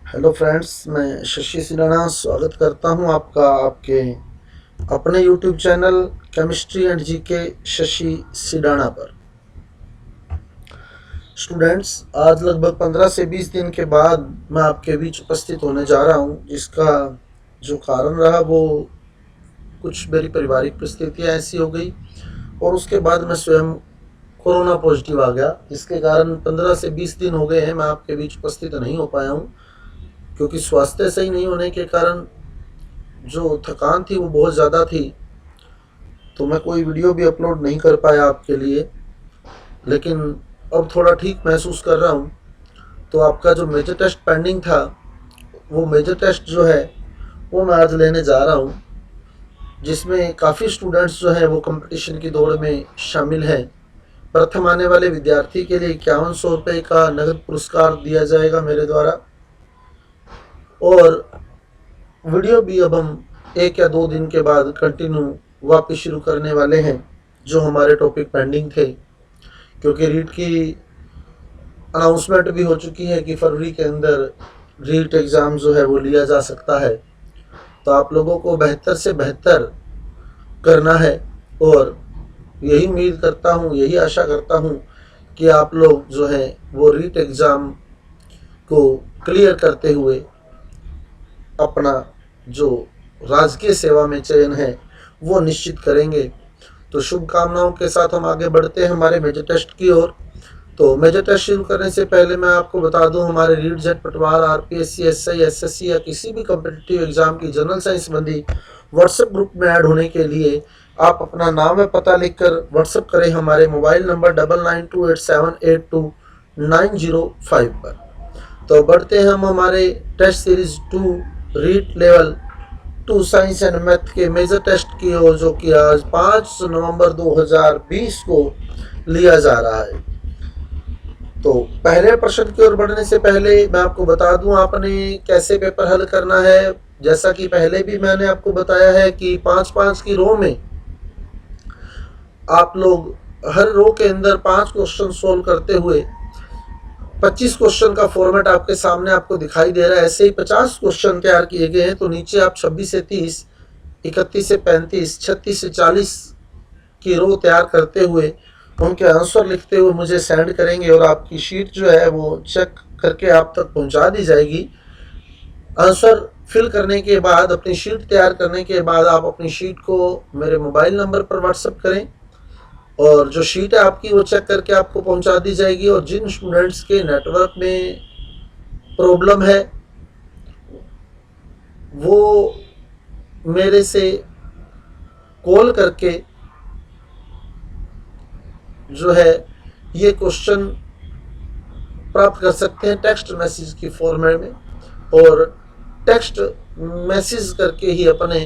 Hello friends, मैं शशि सिन्हा स्वागत करता हूं आपका आपके अपने YouTube channel chemistry and GK Shashi Sidana पर। स्टूडेंट्स, आज लगभग 15 से 20 दिन के बाद मैं आपके बीच उपस्थित होने जा रहा हूं, जिसका जो कारण रहा वो कुछ मेरी पारिवारिक परिस्थितियां ऐसी हो गई और उसके बाद मैं स्वयं कोरोना पॉजिटिव आ गया, जिसके कारण 15 से 20 दिन हो गए हैं मैं आपके बीच उपस्थित नहीं हो पाया हूं, क्योंकि स्वास्थ्य सही नहीं होने के कारण जो थकान थी वो बहुत ज़्यादा थी। तो मैं कोई वीडियो भी अपलोड नहीं कर पाया आपके लिए, लेकिन अब थोड़ा ठीक महसूस कर रहा हूँ। तो आपका जो मेजर टेस्ट पेंडिंग था, वो मेजर टेस्ट जो है वो मैं आज लेने जा रहा हूँ, जिसमें काफ़ी स्टूडेंट्स जो हैं वो कंपटीशन की दौड़ में शामिल हैं। प्रथम आने वाले विद्यार्थी के लिए 5100 रुपये का नगद पुरस्कार दिया जाएगा मेरे द्वारा। और वीडियो भी अब हम 1 या 2 दिन के बाद कंटिन्यू वापस शुरू करने वाले हैं, जो हमारे टॉपिक पेंडिंग थे, क्योंकि रीट की अनाउंसमेंट भी हो चुकी है कि फरवरी के अंदर रीट एग्ज़ाम जो है वो लिया जा सकता है। तो आप लोगों को बेहतर से बेहतर करना है और यही उम्मीद करता हूँ, यही आशा करता हूँ कि आप लोग जो है वो रीट एग्ज़ाम को क्लियर करते हुए अपना जो राजकीय सेवा में चयन है वो निश्चित करेंगे। तो शुभकामनाओं के साथ हम आगे बढ़ते हैं हमारे मेजर टेस्ट की ओर। तो मेजर टेस्ट शुरू करने से पहले मैं आपको बता दूं, हमारे रीट जेट पटवार आरपीएससी एसआई एसएससी या किसी भी कॉम्पिटिटिव एग्जाम की जनरल साइंस संबंधी व्हाट्सएप ग्रुप में ऐड होने के लिए आप अपना नाम व पता लिखकर व्हाट्सएप करें हमारे मोबाइल नंबर 9928782905 पर। तो बढ़ते हैं हम हमारे test series 2 REET level 2 science and math के मेजर टेस्ट की ओर, जो कि आज 5 नवंबर 2020 को लिया जा रहा है। तो पहले प्रश्न की ओर बढ़ने से पहले मैं आपको बता दूं आपने कैसे पेपर हल करना है। जैसा कि पहले भी मैंने आपको बताया है कि 5-5 की रो में आप लोग हर रो के अंदर 5 क्वेश्चन सोल्व करते हुए 25 क्वेश्चन का फॉर्मेट आपके सामने आपको दिखाई दे रहा है। ऐसे ही 50 क्वेश्चन तैयार किए गए हैं। तो नीचे आप 26 से 30, 31 से 35, 36 से 40 की रो तैयार करते हुए उनके आंसर लिखते हुए मुझे सेंड करेंगे और आपकी शीट जो है वो चेक करके आप तक पहुंचा दी जाएगी। आंसर फिल करने के बाद, अपनी शीट तैयार करने के बाद आप अपनी शीट को मेरे मोबाइल नंबर पर व्हाट्सएप करें और जो शीट है आपकी वो चेक करके आपको पहुंचा दी जाएगी। और जिन स्टूडेंट्स के नेटवर्क में प्रॉब्लम है वो मेरे से कॉल करके जो है ये क्वेश्चन प्राप्त कर सकते हैं टेक्स्ट मैसेज की फॉर्मेट में, और टेक्स्ट मैसेज करके ही अपने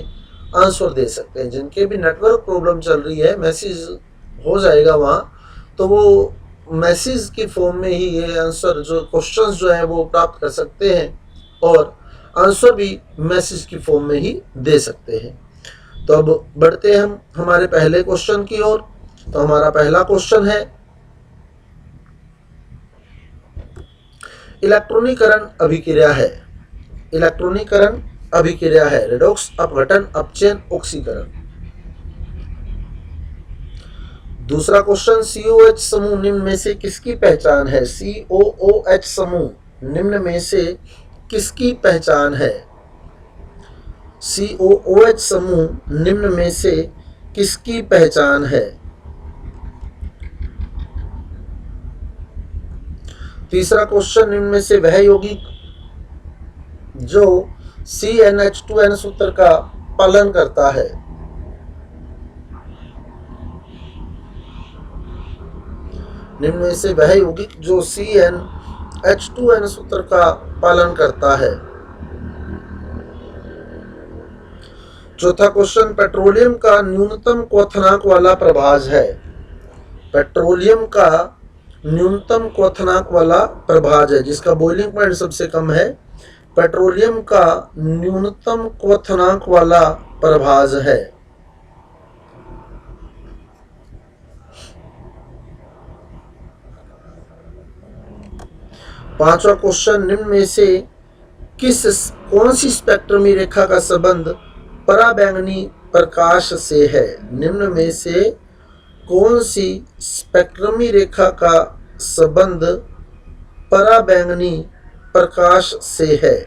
आंसर दे सकते हैं। जिनके भी नेटवर्क प्रॉब्लम चल रही है, मैसेज हो जाएगा वहाँ, तो वो मैसेज की फॉर्म में ही ये आंसर जो क्वेश्चंस जो है वो प्राप्त कर सकते हैं और आंसर भी मैसेज की फॉर्म में ही दे सकते हैं। तो अब बढ़ते हैं हम हमारे पहले क्वेश्चन की ओर। तो हमारा पहला क्वेश्चन है, इलेक्ट्रॉनीकरण अभिक्रिया है। इलेक्ट्रॉनीकरण अभिक्रिया है रेडॉक्स, अपघटन, अपचयन, ऑक्सीकरण। दूसरा क्वेश्चन, सीओएच समूह निम्न में से किसकी पहचान है। सीओओएच समूह निम्न में से किसकी पहचान है। सीओओएच समूह निम्न में से किसकी पहचान है। तीसरा क्वेश्चन, निम्न में से वह यौगिक जो CnH2n सूत्र का पालन करता है। निम्न में से वह यौगिक जो CnH2n सूत्र का पालन करता है। चौथा क्वेश्चन, पेट्रोलियम का न्यूनतम क्वथनांक वाला प्रभाज है। पेट्रोलियम का न्यूनतम क्वथनांक वाला प्रभाज है, जिसका बॉइलिंग पॉइंट सबसे कम है। पेट्रोलियम का न्यूनतम क्वथनांक वाला प्रभाज है। पांचवा क्वेश्चन, निम्न में से कौन सी स्पेक्ट्रमी रेखा का संबंध पराबैंगनी प्रकाश से है? निम्न में से कौन सी स्पेक्ट्रमी रेखा का संबंध पराबैंगनी प्रकाश से है?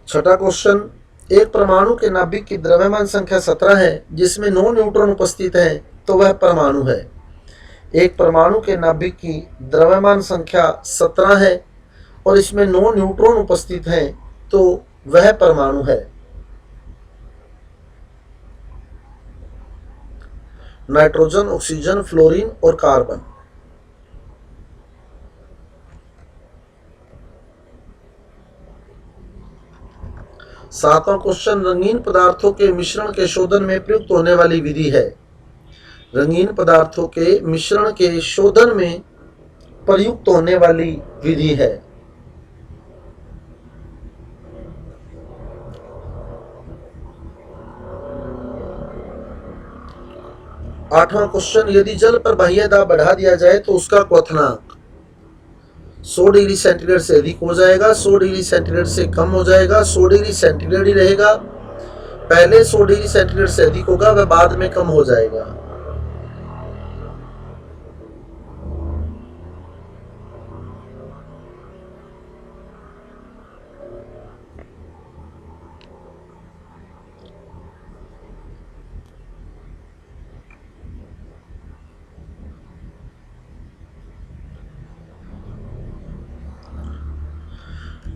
छठा क्वेश्चन, एक परमाणु के नाभिक की द्रव्यमान संख्या 17 है जिसमें 9 न्यूट्रॉन उपस्थित हैं, तो वह परमाणु है। एक परमाणु के नाभिक की द्रव्यमान संख्या 17 है और इसमें 9 न्यूट्रॉन उपस्थित हैं, तो वह परमाणु है। नाइट्रोजन, ऑक्सीजन, फ्लोरीन और कार्बन। सातवां क्वेश्चन, रंगीन पदार्थों के मिश्रण के शोधन में प्रयुक्त होने वाली विधि है। रंगीन पदार्थों के मिश्रण के शोधन में प्रयुक्त होने वाली विधि है। आठवां क्वेश्चन, यदि जल पर बाह्य दाब बढ़ा दिया जाए तो उसका क्वथनांक 100 डिग्री सेंटीग्रेड से अधिक हो जाएगा, 100 डिग्री सेंटीग्रेड से कम हो जाएगा, 100 डिग्री सेंटीग्रेड ही रहेगा। पहले 100 डिग्री सेंटीग्रेड से अधिक होगा, वह बाद में कम हो जाएगा।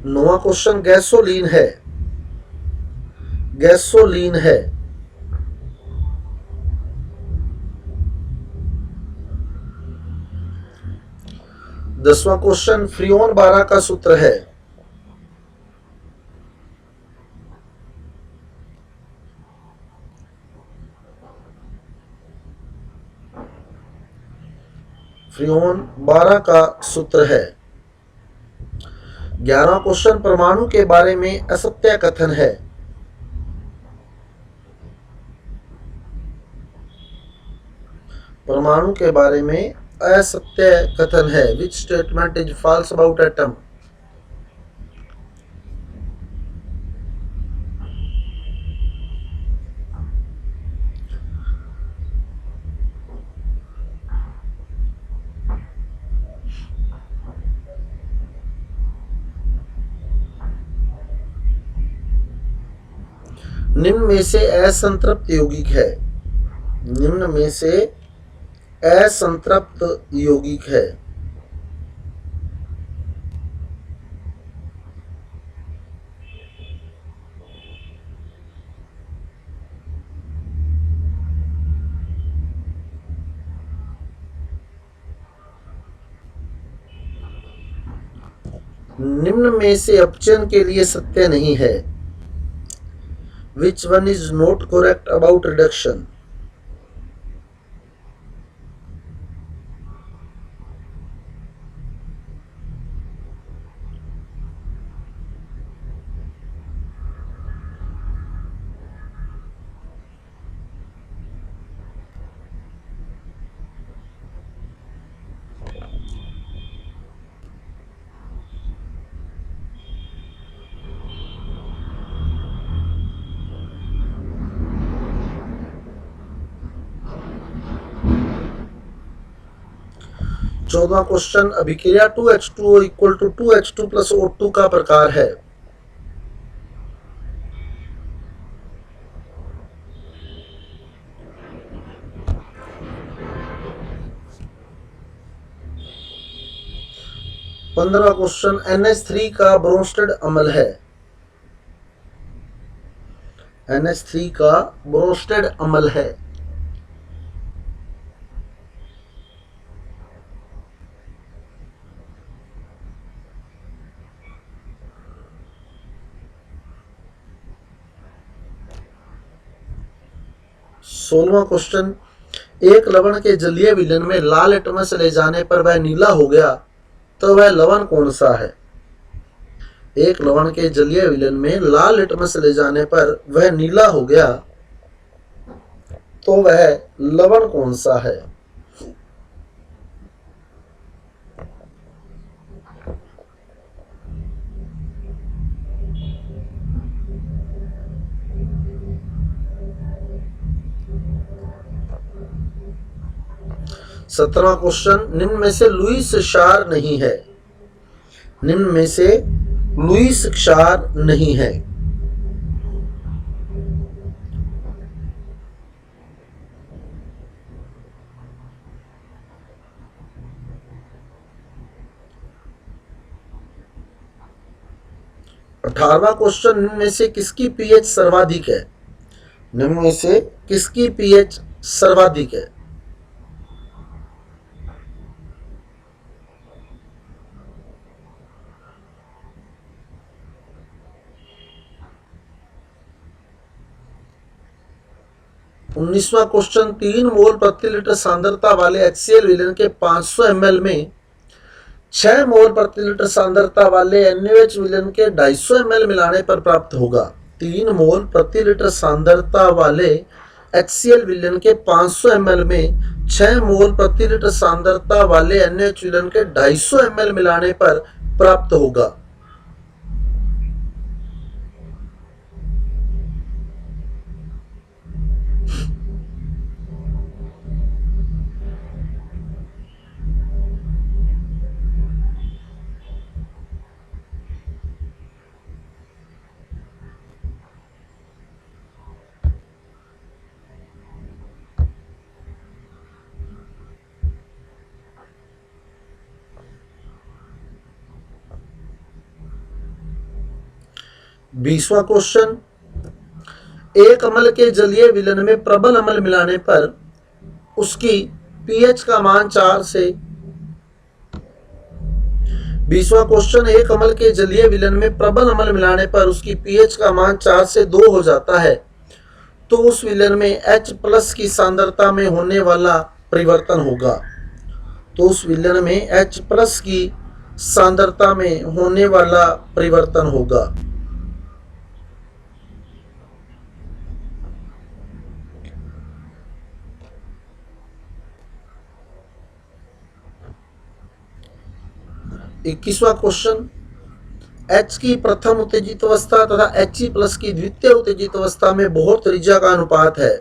नौवां क्वेश्चन, गैसोलीन है। गैसोलीन है। 10वां क्वेश्चन, फ्रियोन 12 का सूत्र है। फ्रियोन 12 का सूत्र है। 11वां क्वेश्चन, परमाणु के बारे में असत्य कथन है। परमाणु के बारे में असत्य कथन है। Which statement is false about atom? निम्न में से असंतृप्त यौगिक है। निम्न में से असंतृप्त यौगिक है। निम्न में से अपचयन के लिए सत्य नहीं है। Which one is not correct about reduction? चौदहवां क्वेश्चन, अभिक्रिया 2H2O equal to 2H2 plus O2 का प्रकार है। पंद्रहवां क्वेश्चन, NH3 का ब्रोंस्टेड अम्ल है। NH3 का ब्रोंस्टेड अम्ल है। 16वां क्वेश्चन, एक लवण के जलीय विलयन में लाल एटमस ले जाने पर वह नीला हो गया, तो वह लवण कौन सा है? एक लवण के जलीय विलयन में लाल लिटमस ले जाने पर वह नीला हो गया, तो वह लवण कौन सा है? सत्रहवां क्वेश्चन, निम्न में से लुईस क्षार नहीं है। निम्न में से लुईस क्षार नहीं है। अठारहवां क्वेश्चन, निम्न में से किसकी पीएच सर्वाधिक है? निम्न में से किसकी पीएच सर्वाधिक है? उन्नीसवां क्वेश्चन, 3 मोल प्रति लीटर सांद्रता वाले HCl विलयन के 500 ml में 6 मोल प्रति लीटर सांद्रता वाले NaOH विलयन के 250 ml मिलाने पर प्राप्त होगा। 3 मोल प्रति लीटर सांद्रता वाले HCl विलयन के 500 ml में 6 मोल प्रति लीटर सांद्रता वाले NaOH विलयन के 250 ml मिलाने पर प्राप्त होगा। बीसवां क्वेश्चन, एक अम्ल के जलीय विलयन में प्रबल अम्ल मिलाने पर उसकी पीएच का मान 4 से 20वां क्वेश्चन, एक अम्ल के जलीय विलयन में प्रबल अम्ल मिलाने पर उसकी पीएच का मान 4 से 2 हो जाता है, तो उस विलयन में H+ की सांद्रता में होने वाला परिवर्तन होगा। तो उस विलयन में H+ की सांद्रता में होने वाला परिवर्तन होगा। इक्कीसवां क्वेश्चन, H की प्रथम उत्तेजित अवस्था तथा He+ की द्वितीय उत्तेजित अवस्था में बोहर त्रिज्या का अनुपात है।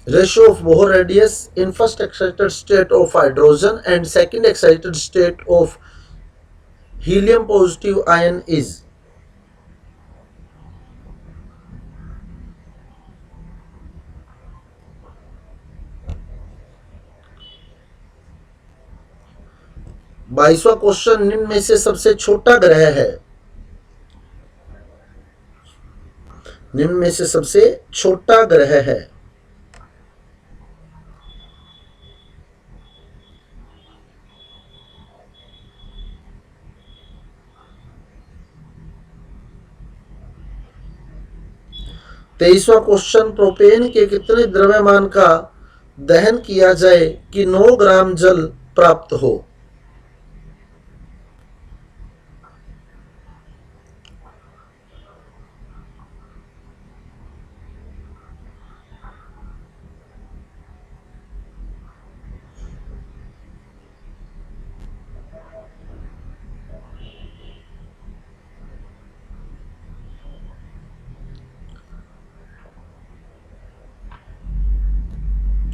Ratio of Bohr radius in first excited state of hydrogen and second excited state of helium positive ion is. बाईसवां क्वेश्चन, निम्न में से सबसे छोटा ग्रह है। निम्न में से सबसे छोटा ग्रह है। तेईसवां क्वेश्चन, प्रोपेन के कितने द्रव्यमान का दहन किया जाए कि 9 ग्राम जल प्राप्त हो?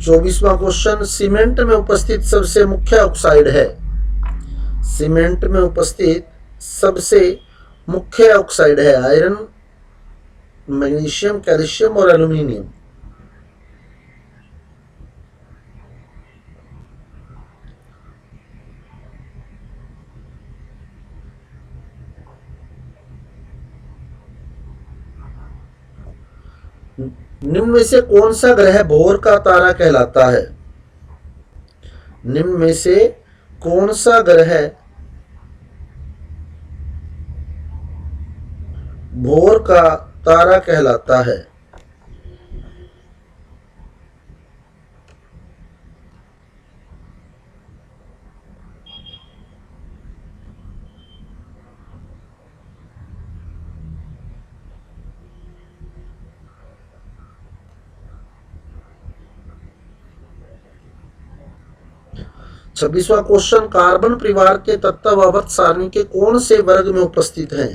चौबीसवां क्वेश्चन, सीमेंट में उपस्थित सबसे मुख्य ऑक्साइड है। सीमेंट में उपस्थित सबसे मुख्य ऑक्साइड है आयरन, मैग्नीशियम, कैल्शियम और एल्यूमिनियम। निम्न में से कौन सा ग्रह भोर का तारा कहलाता है? निम्न में से कौन सा ग्रह भोर का तारा कहलाता है? 26वां क्वेश्चन, कार्बन परिवार के तत्व आवर्त सारणी के कौन से वर्ग में उपस्थित हैं?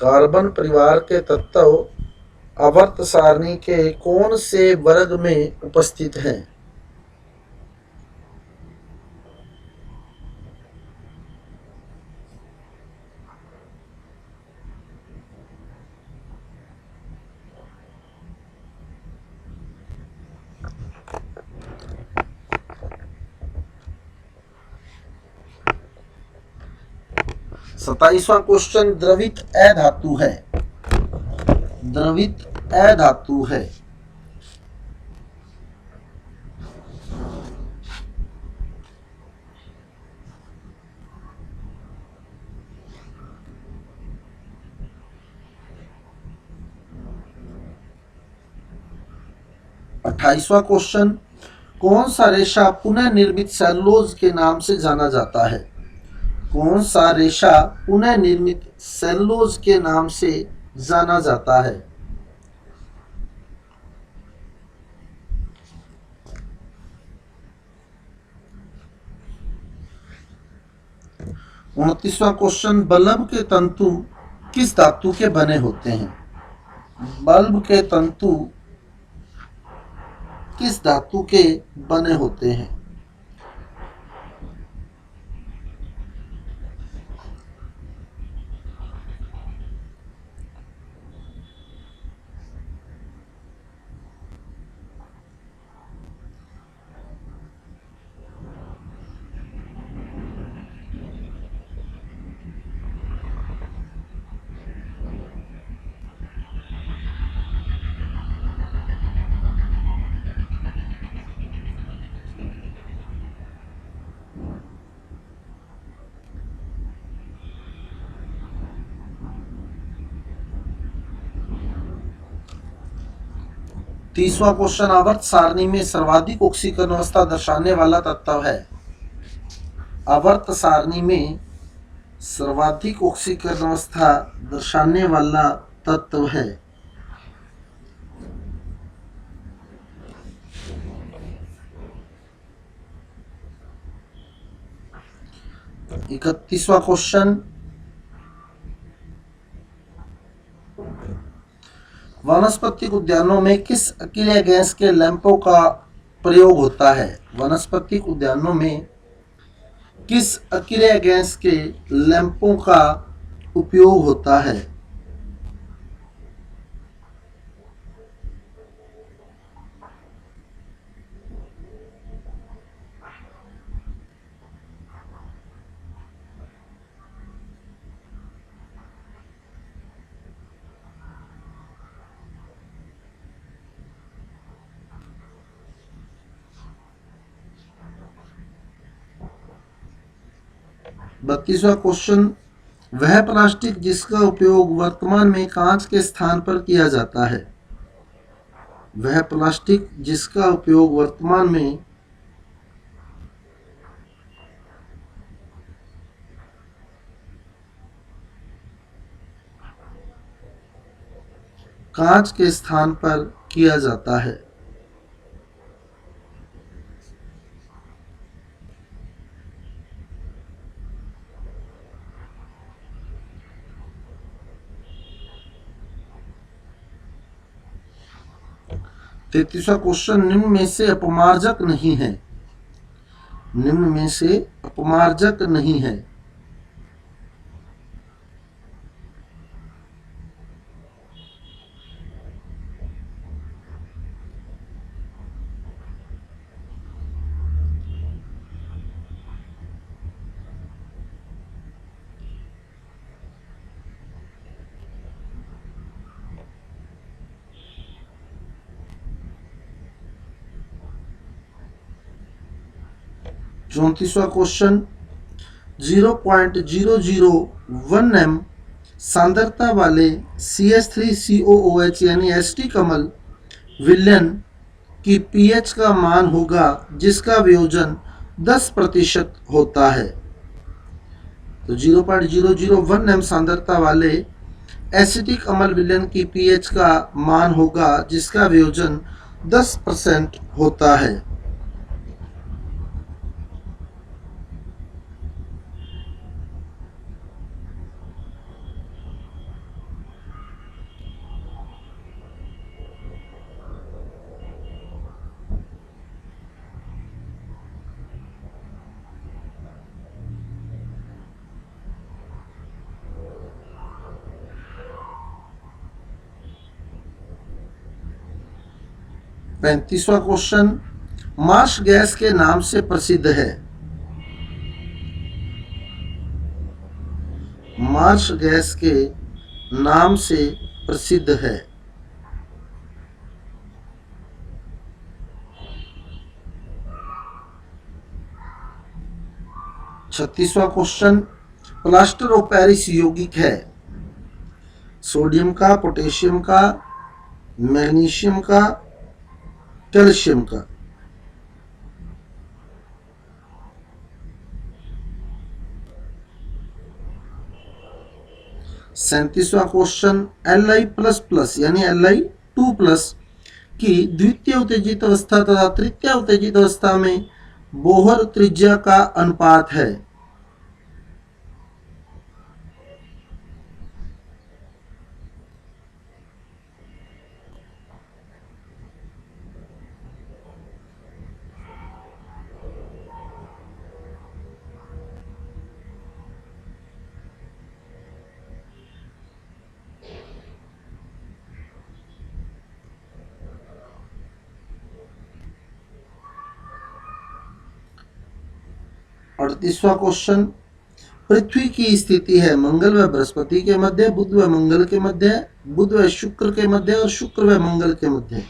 कार्बन परिवार के तत्व आवर्त सारणी के कौन से वर्ग में उपस्थित हैं? सताइसवां क्वेश्चन, द्रवित अधातु है। द्रवित अधातु है। अट्ठाईसवां क्वेश्चन, कौन सा रेशा पुनः निर्मित सेलुलोज के नाम से जाना जाता है? कौन सा रेशा पुनः निर्मित सेलुलोज के नाम से जाना जाता है? 29वां क्वेश्चन, बल्ब के तंतु किस धातु के बने होते हैं? बल्ब के तंतु किस धातु के बने होते हैं? तीसवां क्वेश्चन, आवर्त सारणी में सर्वाधिक ऑक्सीकरण अवस्था दर्शाने वाला तत्व है? आवर्त सारणी में सर्वाधिक ऑक्सीकरण अवस्था दर्शाने वाला तत्व है? 31वां क्वेश्चन, वनस्पतिक उद्यानों में किस अकेले गैस के लैंपों का प्रयोग होता है? वनस्पतिक उद्यानों में किस अकेले गैस के लैंपों का उपयोग होता है? बत्तीसवां क्वेश्चन, वह प्लास्टिक जिसका उपयोग वर्तमान में कांच के स्थान पर किया जाता है? वह प्लास्टिक जिसका उपयोग वर्तमान में कांच के स्थान पर किया जाता है? 33वां क्वेश्चन, निम्न में से अपमार्जक नहीं है? निम्न में से अपमार्जक नहीं है? चौंतीसवां क्वेश्चन, 0.001 m सांद्रता वाले CH3COOH यानी एस्टी कमल विलयन की पीएच का मान होगा जिसका वियोजन 10% होता है। तो 0.001 m सांद्रता वाले एसिटिक अम्ल विलयन की पीएच का मान होगा जिसका वियोजन 10% होता है। 35वां क्वेश्चन, मार्श गैस के नाम से प्रसिद्ध है। मार्श गैस के नाम से प्रसिद्ध है। 36वां क्वेश्चन, प्लास्टर ऑफ पेरिस यौगिक है। सोडियम का, पोटेशियम का, मैग्नीशियम का, कैल्शियम का। 37वां क्वेश्चन, Li++ यानी Li2+ की द्वितीय उत्तेजित अवस्था तथा तृतीय उत्तेजित अवस्था में बोहर त्रिज्या का अनुपात है। अड़तीसवां क्वेश्चन, पृथ्वी की स्थिति है मंगल व बृहस्पति के मध्य, बुध व मंगल के मध्य, बुध व शुक्र के मध्य और शुक्र व मंगल के मध्य।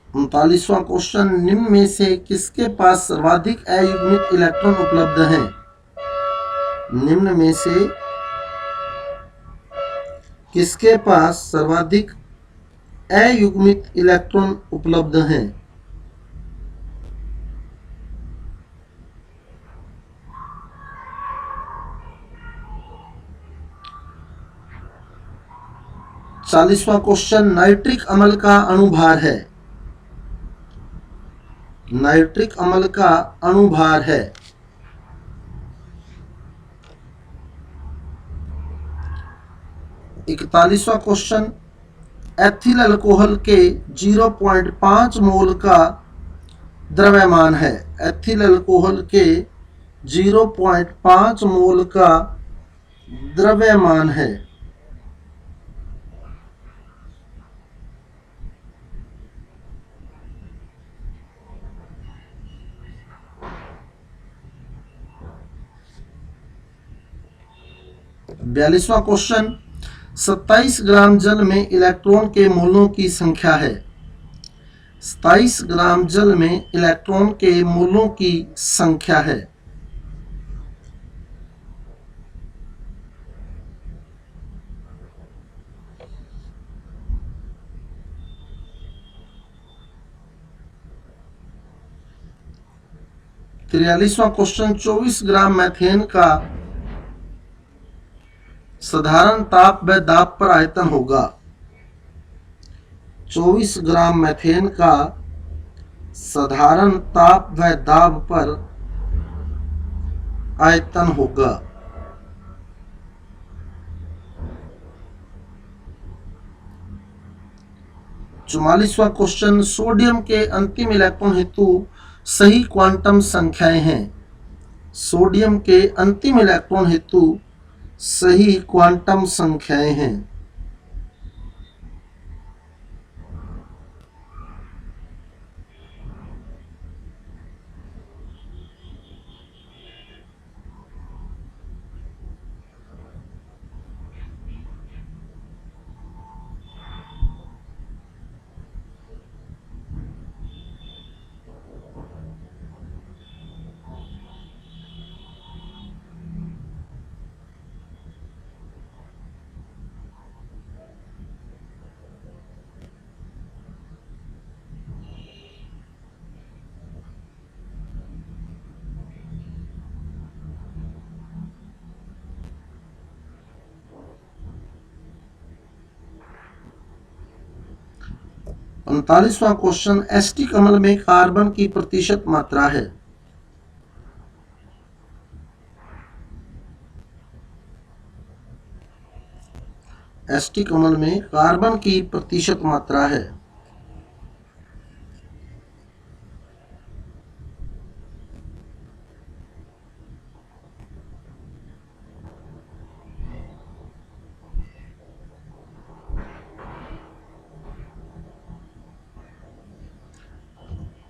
उनतालीसवां क्वेश्चन, निम्न में से किसके पास सर्वाधिक अयुग्मित इलेक्ट्रॉन उपलब्ध हैं। निम्न में से किसके पास सर्वाधिक अयुग्मित इलेक्ट्रॉन उपलब्ध हैं। चालीसवां क्वेश्चन, नाइट्रिक अम्ल का अणुभार है। नाइट्रिक अम्ल का अणुभार है। 41वां क्वेश्चन, एथिल अल्कोहल के 0.5 मोल का द्रव्यमान है। एथिल अल्कोहल के 0.5 मोल का द्रव्यमान है। बयालीसवां क्वेश्चन, 27 ग्राम जल में इलेक्ट्रॉन के मोलों की संख्या है। 27 ग्राम जल में इलेक्ट्रॉन के मोलों की संख्या है। तिरालीसवां क्वेश्चन, 24 ग्राम मैथेन का साधारण ताप व दाब पर आयतन होगा। 24 ग्राम मैथेन का साधारण ताप व दाब पर आयतन होगा। 44वां क्वेश्चन, सोडियम के अंतिम इलेक्ट्रॉन हेतु सही क्वांटम संख्याएं हैं। सोडियम के अंतिम इलेक्ट्रॉन हेतु सही क्वांटम संख्याएं हैं। उनतालीसवां क्वेश्चन, एस्टिक अम्ल में कार्बन की प्रतिशत मात्रा है। एस्टिक अम्ल में कार्बन की प्रतिशत मात्रा है।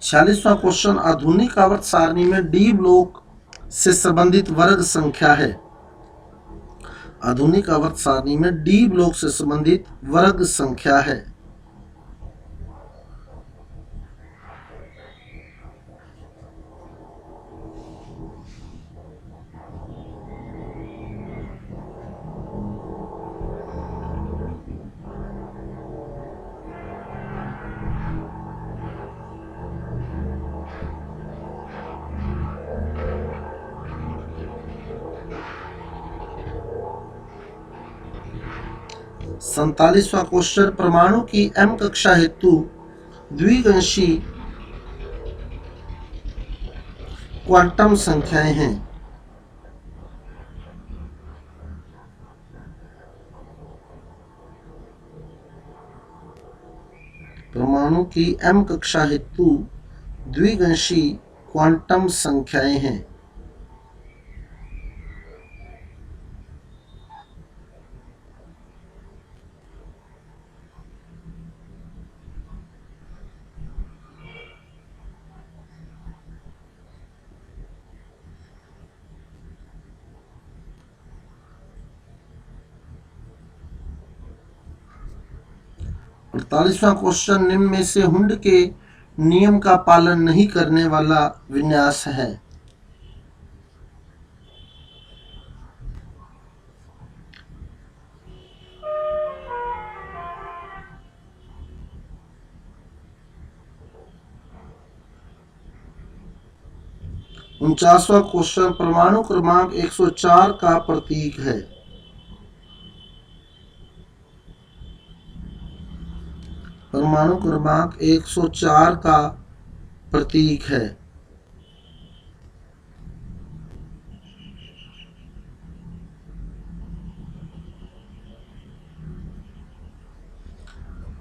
46वां क्वेश्चन, आधुनिक आवर्त सारणी में डी ब्लॉक से संबंधित वर्ग संख्या है। आधुनिक आवर्त सारणी में डी ब्लॉक से संबंधित वर्ग संख्या है। सैंतालीसवां क्वेश्चन, परमाणु की एम कक्षा हेतु द्विअंशी क्वांटम संख्याएं हैं। परमाणु की एम कक्षा हेतु द्विअंशी क्वांटम संख्याएं हैं। अड़तालीसवां क्वेश्चन, निम्न में से हुंड के नियम का पालन नहीं करने वाला विन्यास है। उनचासवां क्वेश्चन, परमाणु क्रमांक 104 का प्रतीक है। परमाणु क्रमांक 104 का प्रतीक है।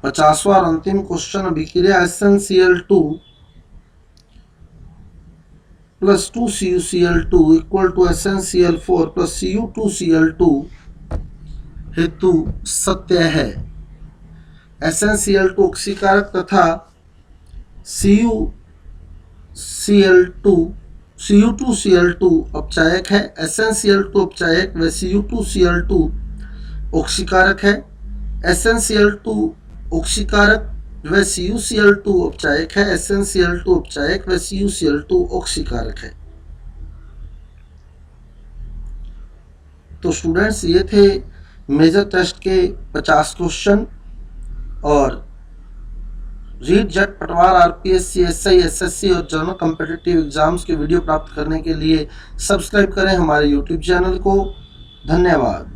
पचासवां और अंतिम क्वेश्चन, अभिक्रिया SnCl2 plus 2CuCl2 equal to SnCl4 plus Cu2Cl2 हेतु सत्य है। SnCl2 ऑक्सीकारक तथा Cu2Cl2 अपचायक है। SnCl2 अपचायक व Cu2Cl2 ऑक्सीकारक है। SnCl2 ऑक्सीकारक व CuCl2 अपचायक है। SnCl2 अपचायक व CuCl2 ऑक्सीकारक है। तो स्टूडेंट्स, ये थे मेजर टेस्ट के 50 क्वेश्चन। और रीट जेट पटवार RPSC SI SSC और जनरल कॉम्पिटिटिव एग्जाम्स के वीडियो प्राप्त करने के लिए सब्सक्राइब करें हमारे YouTube चैनल को। धन्यवाद।